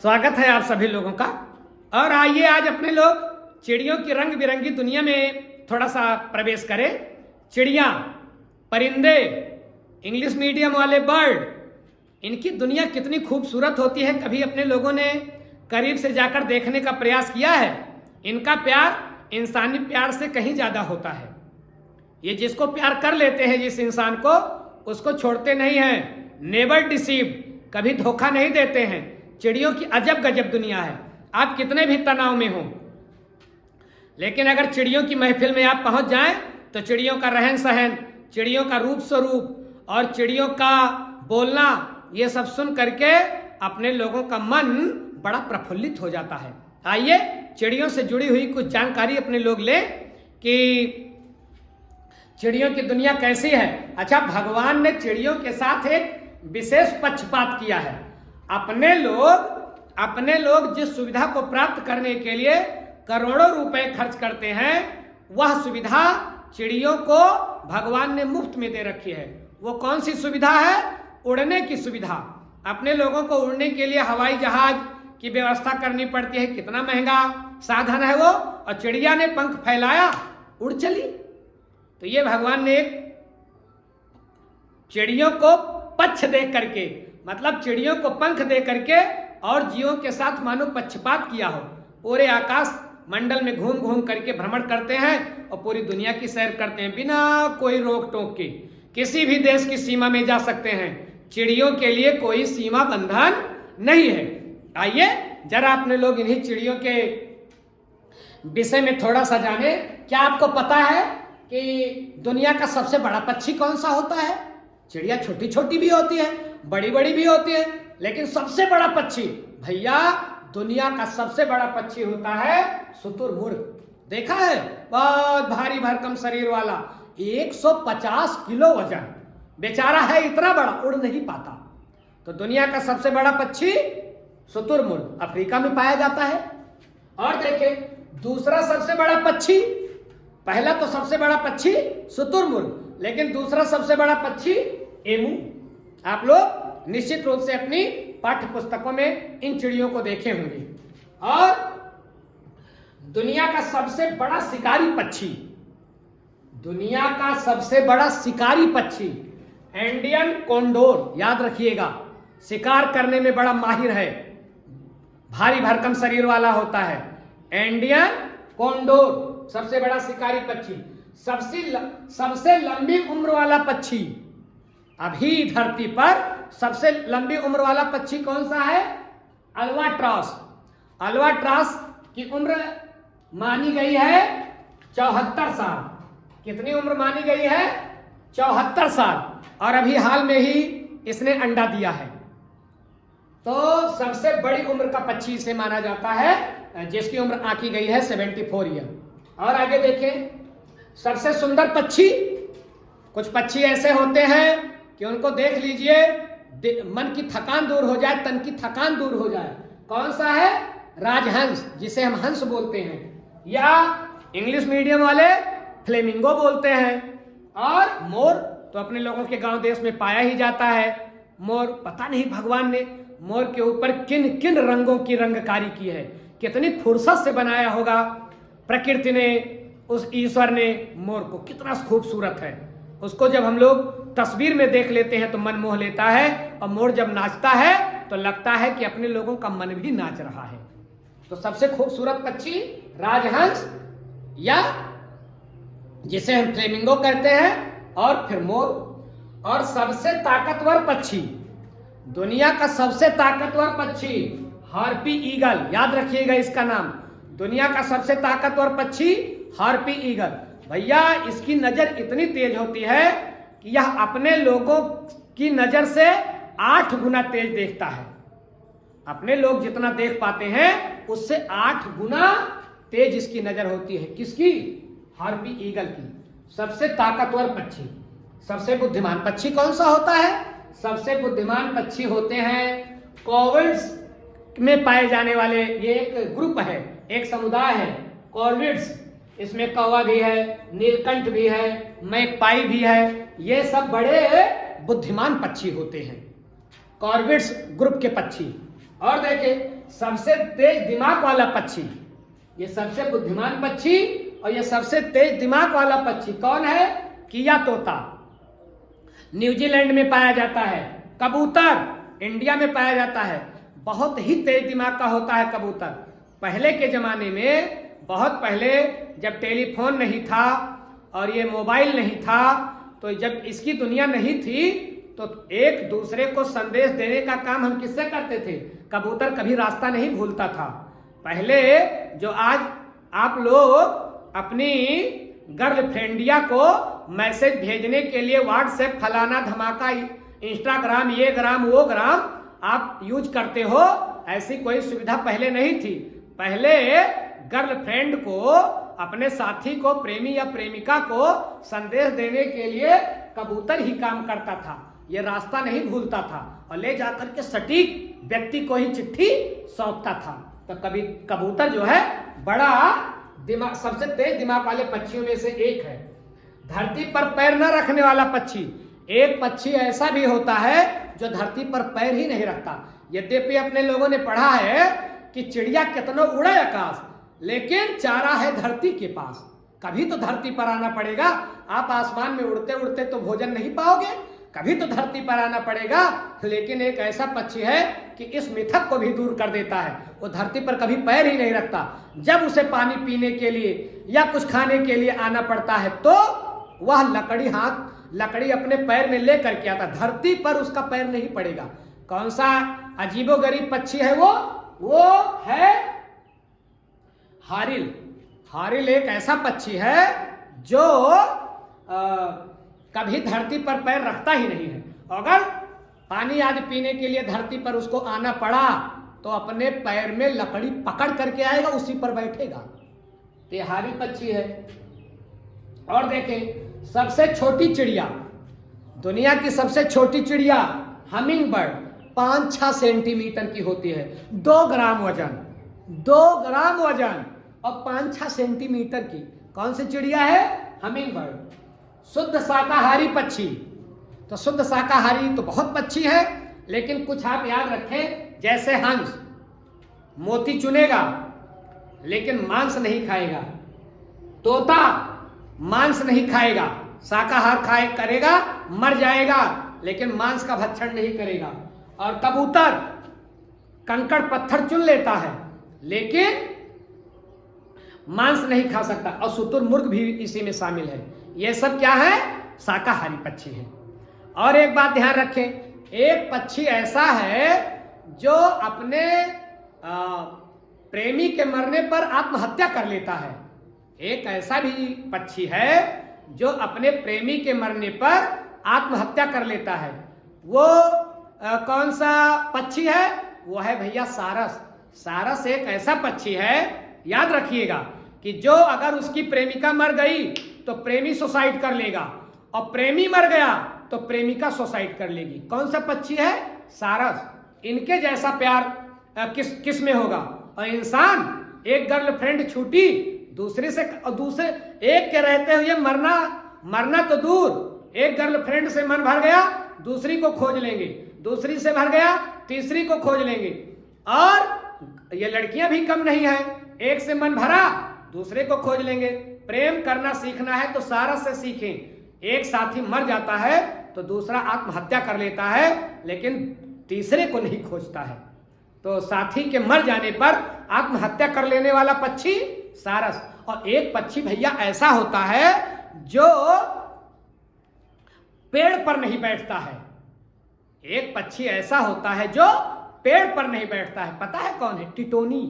स्वागत है आप सभी लोगों का। और आइए आज अपने लोग चिड़ियों की रंग बिरंगी दुनिया में थोड़ा सा प्रवेश करें। चिड़िया, परिंदे, इंग्लिश मीडियम वाले बर्ड, इनकी दुनिया कितनी खूबसूरत होती है, कभी अपने लोगों ने करीब से जाकर देखने का प्रयास किया है? इनका प्यार इंसानी प्यार से कहीं ज्यादा होता है। ये जिसको प्यार कर लेते हैं, जिस इंसान को, उसको छोड़ते नहीं हैं। नेवर डिसीव्ड, कभी धोखा नहीं देते हैं। चिड़ियों की अजब गजब दुनिया है। आप कितने भी तनाव में हो, लेकिन अगर चिड़ियों की महफिल में आप पहुंच जाएं तो चिड़ियों का रहन सहन, चिड़ियों का रूप स्वरूप और चिड़ियों का बोलना, ये सब सुन करके अपने लोगों का मन बड़ा प्रफुल्लित हो जाता है। आइए चिड़ियों से जुड़ी हुई कुछ जानकारी अपने लोग लें कि चिड़ियों की दुनिया कैसी है। अच्छा, भगवान ने चिड़ियों के साथ एक विशेष पक्षपात किया है। अपने लोग जिस सुविधा को प्राप्त करने के लिए करोड़ों रुपए खर्च करते हैं, वह सुविधा चिड़ियों को भगवान ने मुफ्त में दे रखी है। वो कौन सी सुविधा है? उड़ने की सुविधा। अपने लोगों को उड़ने के लिए हवाई जहाज की व्यवस्था करनी पड़ती है। कितना महंगा साधन है वो, और चिड़िया ने पंख फैलाया, उड़ चली। तो ये भगवान ने चिड़ियों को पक्ष दे करके, मतलब चिड़ियों को पंख दे करके और जीवों के साथ मानो पक्षपात किया हो। पूरे आकाश मंडल में घूम घूम करके भ्रमण करते हैं और पूरी दुनिया की सैर करते हैं बिना कोई रोक टोक के। किसी भी देश की सीमा में जा सकते हैं। चिड़ियों के लिए कोई सीमा बंधन नहीं है। आइए जरा अपने लोग इन्हीं चिड़ियों के विषय में थोड़ा सा जाने। क्या आपको पता है कि दुनिया का सबसे बड़ा पक्षी कौन सा होता है? चिड़िया छोटी छोटी भी होती है, बड़ी बड़ी भी होती है, लेकिन सबसे बड़ा पक्षी भैया, दुनिया का सबसे बड़ा पक्षी होता है शुतुरमुर्ग। देखा है? बहुत भारी भरकम शरीर वाला, 150 किलो वजन, बेचारा है इतना बड़ा, उड़ नहीं पाता। तो दुनिया का सबसे बड़ा पक्षी शुतुरमुर्ग अफ्रीका में पाया जाता है। और देखें दूसरा सबसे बड़ा पक्षी, पहला तो सबसे बड़ा पक्षी शुतुरमुर्ग, लेकिन दूसरा सबसे बड़ा पक्षी एमू। आप लोग निश्चित रूप से अपनी पाठ्य पुस्तकों में इन चिड़ियों को देखे होंगे। और दुनिया का सबसे बड़ा शिकारी पक्षी, दुनिया का सबसे बड़ा शिकारी पक्षी इंडियन कोंडोर, याद रखिएगा। शिकार करने में बड़ा माहिर है, भारी भरकम शरीर वाला होता है। इंडियन कोंडोर सबसे बड़ा शिकारी पक्षी। सबसे लंबी उम्र वाला पक्षी, अभी धरती पर सबसे लंबी उम्र वाला पक्षी कौन सा है? अल्बाट्रॉस। अल्बाट्रॉस की उम्र मानी गई है 74 साल। कितनी उम्र मानी गई है? 74 साल। और अभी हाल में ही इसने अंडा दिया है। तो सबसे बड़ी उम्र का पक्षी इसे माना जाता है, जिसकी उम्र आंकी गई है 74 ईयर। और आगे देखें, सबसे सुंदर पक्षी, कुछ पक्षी ऐसे होते हैं कि उनको देख लीजिए मन की थकान दूर हो जाए, तन की थकान दूर हो जाए। कौन सा है? राजहंस, जिसे हम हंस बोलते हैं, या इंग्लिश मीडियम वाले फ्लेमिंगो बोलते हैं। और मोर तो अपने लोगों के गांव देश में पाया ही जाता है। मोर, पता नहीं भगवान ने मोर के ऊपर किन किन रंगों की रंगकारी की है, कितनी फुर्सत से बनाया होगा प्रकृति ने, उस ईश्वर ने मोर को। कितना खूबसूरत है। उसको जब हम लोग तस्वीर में देख लेते हैं तो मन मोह लेता है, और मोर जब नाचता है तो लगता है कि अपने लोगों का मन भी नाच रहा है। तो सबसे खूबसूरत पक्षी राजहंस, या जिसे हम फ्लेमिंगो कहते हैं, और फिर मोर। और सबसे ताकतवर पक्षी, दुनिया का सबसे ताकतवर पक्षी हार्पी ईगल, याद रखिएगा इसका नाम। दुनिया का सबसे ताकतवर पक्षी हार्पी ईगल। भैया इसकी नजर इतनी तेज होती है कि यह अपने लोगों की नजर से 8 गुना तेज देखता है। अपने लोग जितना देख पाते हैं उससे 8 गुना तेज इसकी नजर होती है। किसकी? हार्पी ईगल की। सबसे ताकतवर पक्षी। सबसे बुद्धिमान पक्षी कौन सा होता है? सबसे बुद्धिमान पक्षी होते हैं कॉर्विड्स में पाए जाने वाले, ये एक ग्रुप है, एक समुदाय है, कॉर्विड्स। इसमें कौवा भी है, नीलकंठ भी है, मैकपाई भी है। ये सब बड़े बुद्धिमान पक्षी होते हैं, कॉर्विड्स ग्रुप के पक्षी। और देखें सबसे तेज दिमाग वाला पक्षी, ये सबसे बुद्धिमान पक्षी और ये सबसे तेज दिमाग वाला पक्षी कौन है? किया तोता। न्यूजीलैंड में पाया जाता है। कबूतर इंडिया में पाया जाता है। बहुत ही तेज दिमाग का होता है कबूतर। पहले के जमाने में, बहुत पहले, जब टेलीफोन नहीं था और ये मोबाइल नहीं था, तो जब इसकी दुनिया नहीं थी, तो एक दूसरे को संदेश देने का काम हम किससे करते थे? कबूतर कभी रास्ता नहीं भूलता था। पहले जो आज आप लोग अपनी गर्लफ्रेंडिया को मैसेज भेजने के लिए व्हाट्सएप, फलाना धमाका, इंस्टाग्राम, ये ग्राम वो ग्राम आप यूज करते हो, ऐसी कोई सुविधा पहले नहीं थी। पहले गर्लफ्रेंड को, अपने साथी को, प्रेमी या प्रेमिका को संदेश देने के लिए कबूतर ही काम करता था। ये रास्ता नहीं भूलता था और ले जाकर के सटीक व्यक्ति को ही चिट्ठी सौंपता था। तो कभी कबूतर जो है बड़ा दिमाग, सबसे तेज दिमाग वाले पक्षियों में से एक है। धरती पर पैर न रखने वाला पक्षी, एक पक्षी ऐसा भी होता है जो धरती पर पैर ही नहीं रखता। यद्यपि अपने लोगों ने पढ़ा है कि चिड़िया कितना उड़े आकाश, लेकिन चारा है धरती के पास। कभी तो धरती पर आना पड़ेगा। आप आसमान में उड़ते उड़ते तो भोजन नहीं पाओगे, कभी तो धरती पर आना पड़ेगा। लेकिन एक ऐसा पक्षी है कि इस मिथक को भी दूर कर देता है। वो धरती पर कभी पैर ही नहीं रखता। जब उसे पानी पीने के लिए या कुछ खाने के लिए आना पड़ता है तो वह लकड़ी अपने पैर में ले करके आता। धरती पर उसका पैर नहीं पड़ेगा। कौन सा अजीबोगरीब पक्षी है वो है हारिल। हारिल एक ऐसा पक्षी है जो कभी धरती पर पैर रखता ही नहीं है। अगर पानी आदि पीने के लिए धरती पर उसको आना पड़ा तो अपने पैर में लकड़ी पकड़ करके आएगा, उसी पर बैठेगा। ये हारिल पक्षी है। और देखें, सबसे छोटी चिड़िया, दुनिया की सबसे छोटी चिड़िया हमिंग बर्ड 5-6 सेंटीमीटर की होती है। 2 ग्राम वजन और 5-6 सेंटीमीटर की। कौन सी चिड़िया है? Humming bird. शुद्ध शाकाहारी पक्षी। तो शुद्ध शाकाहारी तो बहुत पक्षी है, लेकिन कुछ आप याद रखें, जैसे हंस मोती चुनेगा लेकिन मांस नहीं खाएगा। तोता मांस नहीं खाएगा, शाकाहार करेगा, मर जाएगा, लेकिन मांस का भक्षण नहीं करेगा। और कबूतर कंकड़ पत्थर चुन लेता है लेकिन मांस नहीं खा सकता। और शुतुरमुर्ग भी इसी में शामिल है। ये सब क्या है? शाकाहारी पक्षी है। और एक बात ध्यान रखें, एक पक्षी ऐसा है जो अपने प्रेमी के मरने पर आत्महत्या कर लेता है। एक ऐसा भी पक्षी है जो अपने प्रेमी के मरने पर आत्महत्या कर लेता है। वो कौन सा पक्षी है? वो है भैया सारस। सारस एक ऐसा पक्षी है, याद रखिएगा, कि जो अगर उसकी प्रेमिका मर गई तो प्रेमी सुसाइड कर लेगा, और प्रेमी मर गया तो प्रेमिका सुसाइड कर लेगी। कौन सा पक्षी है? सारस। इनके जैसा प्यार किस में होगा? और इंसान, एक गर्लफ्रेंड छूटी, दूसरे एक के रहते हुए मरना तो दूर, एक गर्लफ्रेंड से मन भर गया, दूसरी को खोज लेंगे, दूसरी से भर गया, तीसरी को खोज लेंगे। और ये लड़कियां भी कम नहीं है, एक से मन भरा, दूसरे को खोज लेंगे। प्रेम करना सीखना है तो सारस से सीखें। एक साथी मर जाता है तो दूसरा आत्महत्या कर लेता है, लेकिन तीसरे को नहीं खोजता है। तो साथी के मर जाने पर आत्महत्या कर लेने वाला पक्षी सारस। और एक पक्षी भैया ऐसा होता है जो पेड़ पर नहीं बैठता है। एक पक्षी ऐसा होता है जो पेड़ पर नहीं बैठता है। पता है कौन है? टिटोनी।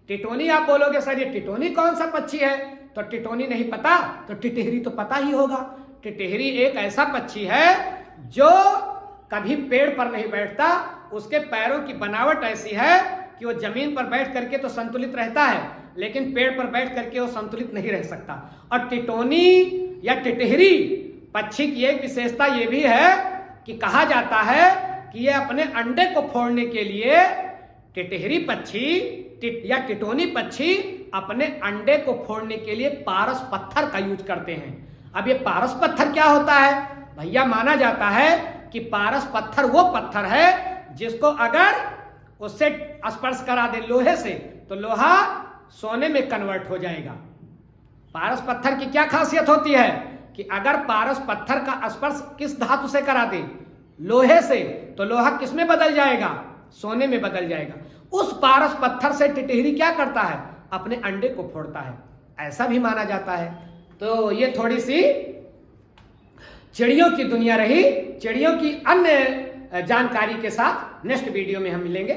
टिटोनी आप बोलोगे सर ये टिटोनी कौन सा पक्षी है? तो टिटोनी नहीं पता तो टिटहरी तो पता ही होगा। टिटहरी एक ऐसा पक्षी है जो कभी पेड़ पर नहीं बैठता। उसके पैरों की बनावट ऐसी है कि वो जमीन पर बैठ करके तो संतुलित रहता है, लेकिन पेड़ पर बैठ करके वो संतुलित नहीं रह सकता। और टिटोनी या टिटहरी पक्षी की एक विशेषता ये भी है कि कहा जाता है कि ये अपने अंडे को फोड़ने के लिए, टिटहरी पक्षी या टिटोनी पक्षी अपने अंडे को फोड़ने के लिए पारस पत्थर का यूज करते हैं। अब ये पारस पत्थर क्या होता है भैया? माना जाता है कि पारस पत्थर वो पत्थर है जिसको अगर उससे स्पर्श करा दे लोहे से, तो लोहा सोने में कन्वर्ट हो जाएगा। पारस पत्थर की क्या खासियत होती है कि अगर पारस पत्थर का स्पर्श किस धातु से करा दे, लोहे से, तो लोहा किस में बदल जाएगा? सोने में बदल जाएगा। उस पारस पत्थर से टिटहरी क्या करता है? अपने अंडे को फोड़ता है, ऐसा भी माना जाता है। तो ये थोड़ी सी चिड़ियों की दुनिया रही। चिड़ियों की अन्य जानकारी के साथ नेक्स्ट वीडियो में हम मिलेंगे।